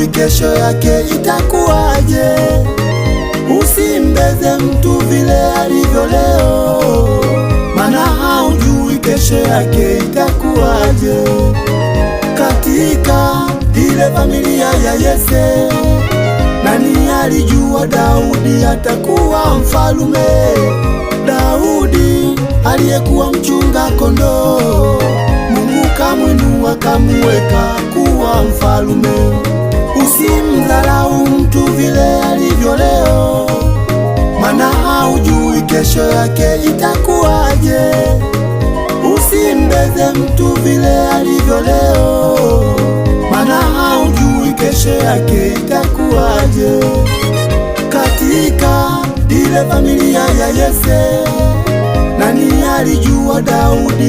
haujui kesho yake itakuwaje. Usimbeze mtu vile alivyo leo, maana haujui kesho yake itakuwaje. Katika ile familia ya Yese, nani alijua Daudi atakuwa mfalume? Daudi aliyekuwa mchunga kondoo, Mungu kamwinua kamuweka kuwa mfalume. Usimdharau mtu vile alivyo leo, maana haujui kesho yake itakuwaje. Usimbeze mtu vile alivyo leo, maana haujui kesho yake itakuwaje. Katika ile familia ya Yese, nani alijua Daudi